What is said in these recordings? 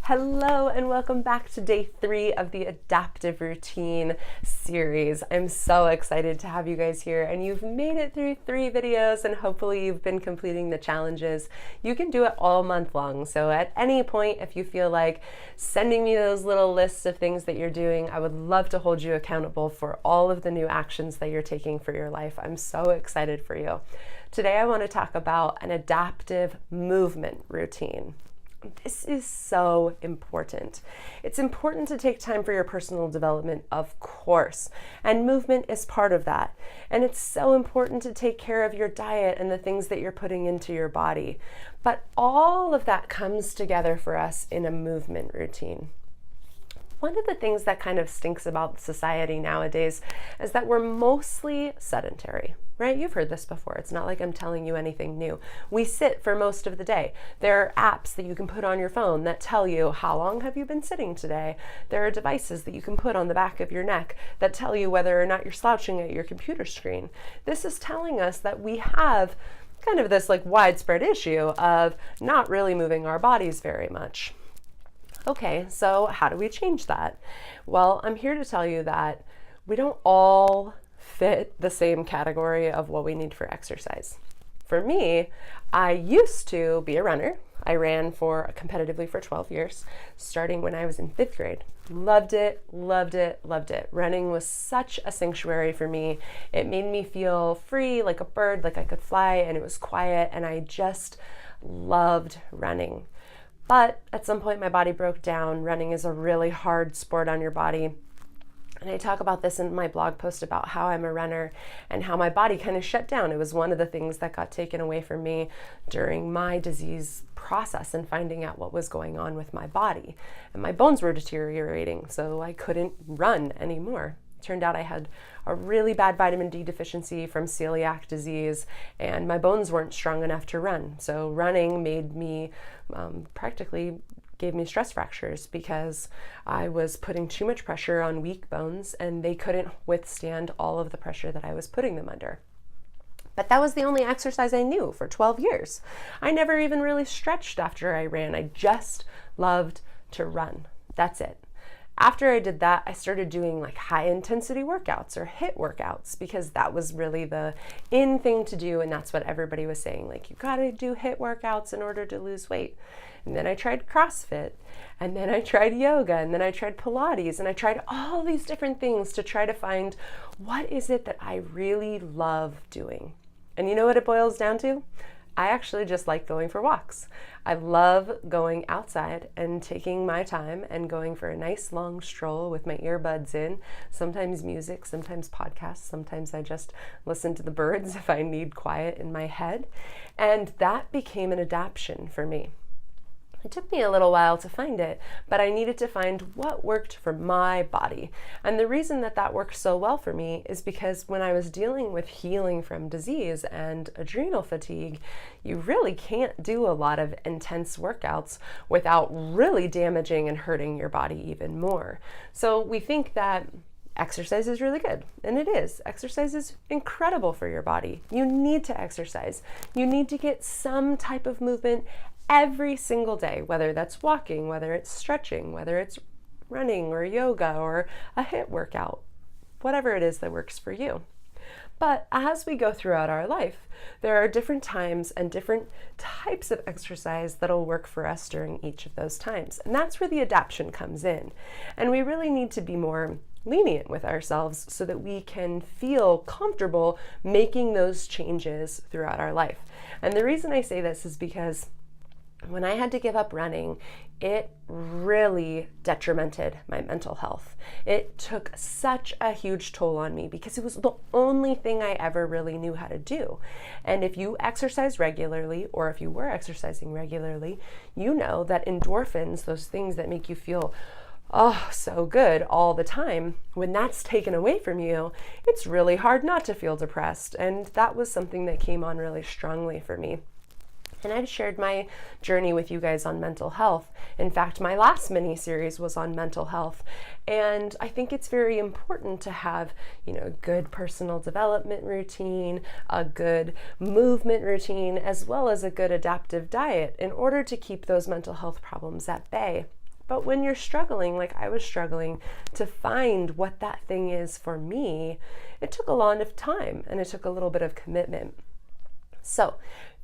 Hello and welcome back to day 3 of the Adaptive Routine series. I'm so excited to have you guys here, and you've made it through 3 videos and hopefully you've been completing the challenges. You can do it all month long, so at any point if you feel like sending me those little lists of things that you're doing, I would love to hold you accountable for all of the new actions that you're taking for your life. I'm so excited for you. Today I want to talk about an adaptive movement routine. This is so important. It's important to take time for your personal development, of course, and movement is part of that. And it's so important to take care of your diet and the things that you're putting into your body. But all of that comes together for us in a movement routine. One of the things that kind of stinks about society nowadays is that we're mostly sedentary, right? You've heard this before. It's not like I'm telling you anything new. We sit for most of the day. There are apps that you can put on your phone that tell you how long have you been sitting today. There are devices that you can put on the back of your neck that tell you whether or not you're slouching at your computer screen. This is telling us that we have kind of this like widespread issue of not really moving our bodies very much. Okay, so how do we change that? Well, I'm here to tell you that we don't all fit the same category of what we need for exercise. For me, I used to be a runner. I ran competitively for 12 years, starting when I was in 5th grade. Loved it, loved it, loved it. Running was such a sanctuary for me. It made me feel free, like a bird, like I could fly, and it was quiet, and I just loved running. But at some point my body broke down. Running is a really hard sport on your body. And I talk about this in my blog post about how I'm a runner and how my body kind of shut down. It was one of the things that got taken away from me during my disease process and finding out what was going on with my body. And my bones were deteriorating, so I couldn't run anymore. Turned out I had a really bad vitamin D deficiency from celiac disease, and my bones weren't strong enough to run. So running made me practically gave me stress fractures because I was putting too much pressure on weak bones and they couldn't withstand all of the pressure that I was putting them under. But that was the only exercise I knew for 12 years. I never even really stretched after I ran. I just loved to run. That's it. After I did that, I started doing like high intensity workouts or HIIT workouts because that was really the in thing to do, and that's what everybody was saying, like you gotta do HIIT workouts in order to lose weight. And then I tried CrossFit, and then I tried yoga, and then I tried Pilates, and I tried all these different things to try to find what is it that I really love doing. And you know what it boils down to? I actually just like going for walks. I love going outside and taking my time and going for a nice long stroll with my earbuds in, sometimes music, sometimes podcasts, sometimes I just listen to the birds if I need quiet in my head. And that became an adaptation for me. It took me a little while to find it, but I needed to find what worked for my body. And the reason that that worked so well for me is because when I was dealing with healing from disease and adrenal fatigue, you really can't do a lot of intense workouts without really damaging and hurting your body even more. So we think that exercise is really good, and it is. Exercise is incredible for your body. You need to exercise. You need to get some type of movement every single day, whether that's walking, whether it's stretching, whether it's running or yoga or a HIIT workout, whatever it is that works for you. But as we go throughout our life, there are different times and different types of exercise that'll work for us during each of those times. And that's where the adaptation comes in. And we really need to be more lenient with ourselves so that we can feel comfortable making those changes throughout our life. And the reason I say this is because when I had to give up running, it really detrimented my mental health. It took such a huge toll on me because it was the only thing I ever really knew how to do. And if you exercise regularly, or if you were exercising regularly, you know that endorphins, those things that make you feel so good all the time, when that's taken away from you, it's really hard not to feel depressed. And that was something that came on really strongly for me. And I've shared my journey with you guys on mental health. In fact, my last mini-series was on mental health. And I think it's very important to have, a good personal development routine, a good movement routine, as well as a good adaptive diet in order to keep those mental health problems at bay. But when you're struggling, like I was struggling to find what that thing is for me, it took a lot of time and it took a little bit of commitment. So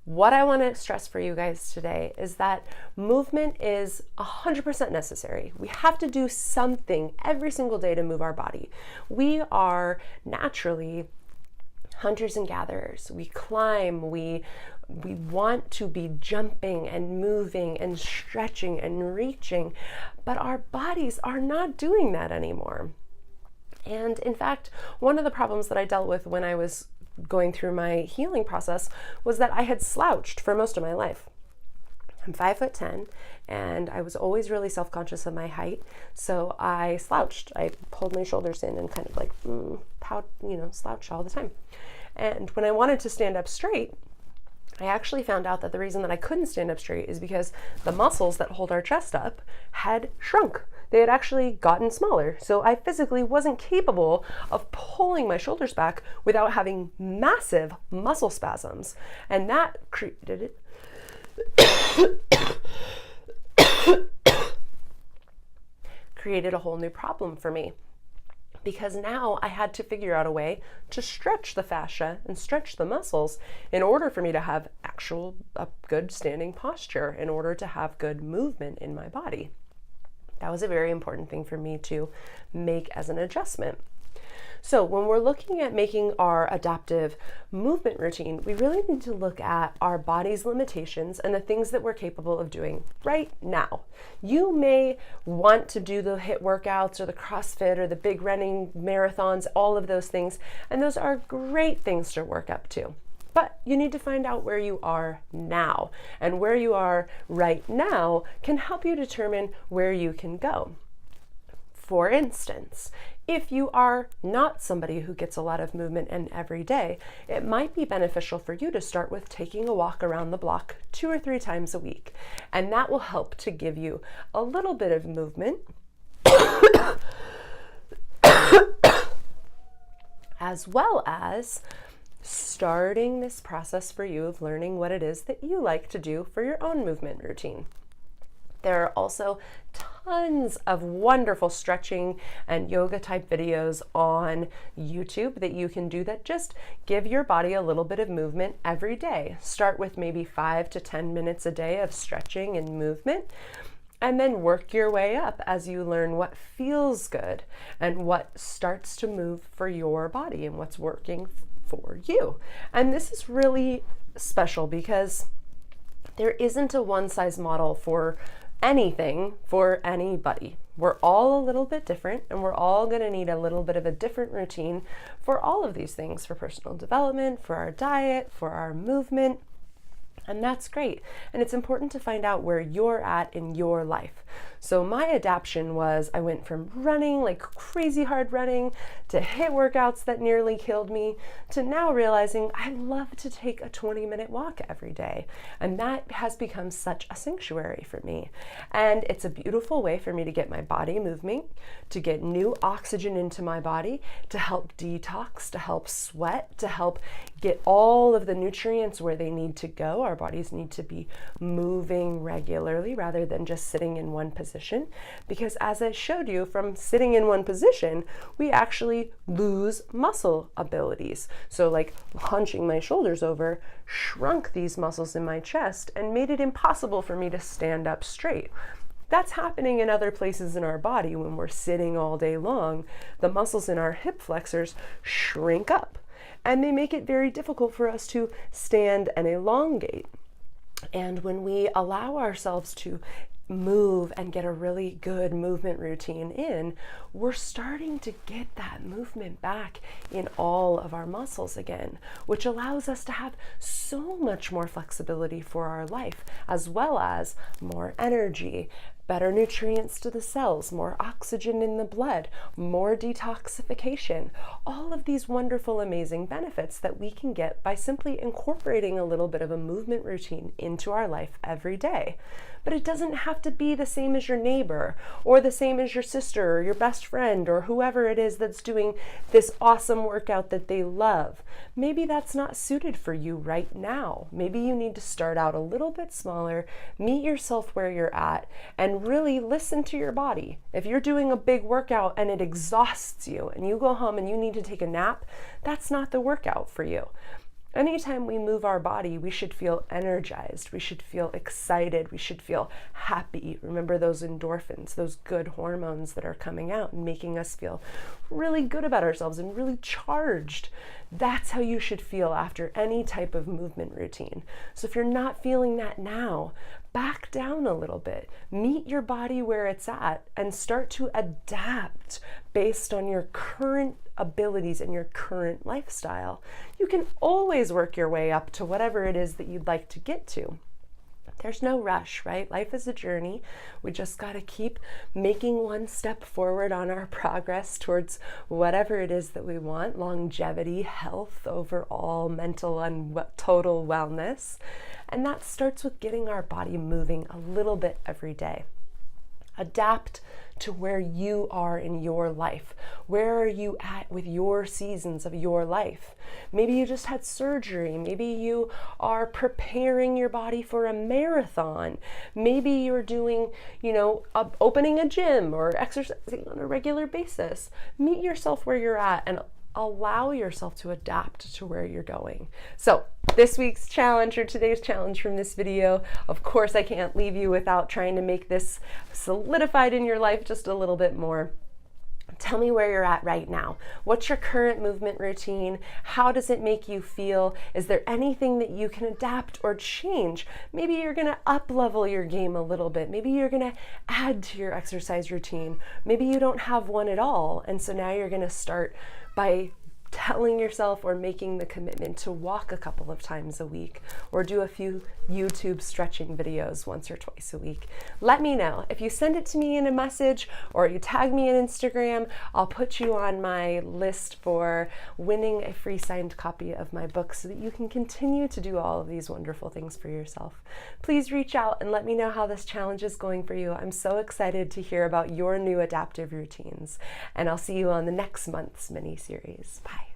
what I want to stress for you guys today is that movement is 100% necessary. We have to do something every single day to move our body. We are naturally hunters and gatherers. We climb, we want to be jumping and moving and stretching and reaching, but our bodies are not doing that anymore. And in fact, one of the problems that I dealt with when I was going through my healing process was that I had slouched for most of my life. I'm 5'10", and I was always really self-conscious of my height, so I slouched. I pulled my shoulders in and kind of like slouched all the time. And when I wanted to stand up straight, I actually found out that the reason that I couldn't stand up straight is because the muscles that hold our chest up had shrunk. They had actually gotten smaller. So I physically wasn't capable of pulling my shoulders back without having massive muscle spasms. And that created a whole new problem for me. Because now I had to figure out a way to stretch the fascia and stretch the muscles in order for me to have a good standing posture, in order to have good movement in my body. That was a very important thing for me to make as an adjustment. So when we're looking at making our adaptive movement routine, we really need to look at our body's limitations and the things that we're capable of doing right now. You may want to do the HIIT workouts or the CrossFit or the big running marathons, all of those things, and those are great things to work up to. But you need to find out where you are now, and where you are right now can help you determine where you can go. For instance, if you are not somebody who gets a lot of movement in every day, it might be beneficial for you to start with taking a walk around the block 2 or 3 times a week. And that will help to give you a little bit of movement as well as starting this process for you of learning what it is that you like to do for your own movement routine. There are also tons of wonderful stretching and yoga type videos on YouTube that you can do that just give your body a little bit of movement every day. Start with maybe 5 to 10 minutes a day of stretching and movement, and then work your way up as you learn what feels good and what starts to move for your body and what's working for you. And this is really special because there isn't a one-size model for anything for anybody. We're all a little bit different, and we're all going to need a little bit of a different routine for all of these things, for personal development, for our diet, for our movement. And that's great. And it's important to find out where you're at in your life. So my adaptation was I went from running, like crazy hard running, to HIIT workouts that nearly killed me, to now realizing I love to take a 20-minute walk every day. And that has become such a sanctuary for me. And it's a beautiful way for me to get my body moving, to get new oxygen into my body, to help detox, to help sweat, to help get all of the nutrients where they need to go. Our bodies need to be moving regularly rather than just sitting in one position, because as I showed you, from sitting in one position, we actually lose muscle abilities. So like hunching my shoulders over shrunk these muscles in my chest and made it impossible for me to stand up straight. That's happening in other places in our body when we're sitting all day long. The muscles in our hip flexors shrink up, and they make it very difficult for us to stand and elongate. And when we allow ourselves to move and get a really good movement routine in, we're starting to get that movement back in all of our muscles again, which allows us to have so much more flexibility for our life, as well as more energy, better nutrients to the cells, more oxygen in the blood, more detoxification, all of these wonderful, amazing benefits that we can get by simply incorporating a little bit of a movement routine into our life every day. But it doesn't have to be the same as your neighbor or the same as your sister or your best friend or whoever it is that's doing this awesome workout that they love. Maybe that's not suited for you right now. Maybe you need to start out a little bit smaller, meet yourself where you're at, and and really listen to your body. If you're doing a big workout and it exhausts you and you go home and you need to take a nap, that's not the workout for you. Anytime we move our body, we should feel energized, we should feel excited, we should feel happy. Remember those endorphins, those good hormones that are coming out and making us feel really good about ourselves and really charged. That's how you should feel after any type of movement routine. So if you're not feeling that now, back down a little bit, meet your body where it's at, and start to adapt based on your current abilities and your current lifestyle. You can always work your way up to whatever it is that you'd like to get to. There's no rush, right? Life is a journey. We just got to keep making one step forward on our progress towards whatever it is that we want: longevity, health, overall mental and total wellness. And that starts with getting our body moving a little bit every day. Adapt to where you are in your life. Where are you at with your seasons of your life? Maybe you just had surgery. Maybe you are preparing your body for a marathon. Maybe you're doing, opening a gym or exercising on a regular basis. Meet yourself where you're at and allow yourself to adapt to where you're going. So this week's challenge, or today's challenge from this video, of course I can't leave you without trying to make this solidified in your life just a little bit more. Tell me where you're at right now. What's your current movement routine? How does it make you feel? Is there anything that you can adapt or change? Maybe you're gonna up-level your game a little bit. Maybe you're gonna add to your exercise routine. Maybe you don't have one at all, and so now you're gonna start by telling yourself or making the commitment to walk a couple of times a week, or do a few YouTube stretching videos once or twice a week. Let me know. If you send it to me in a message or you tag me on Instagram, I'll put you on my list for winning a free signed copy of my book so that you can continue to do all of these wonderful things for yourself. Please reach out and let me know how this challenge is going for you. I'm so excited to hear about your new adaptive routines, and I'll see you on the next month's mini series. Bye.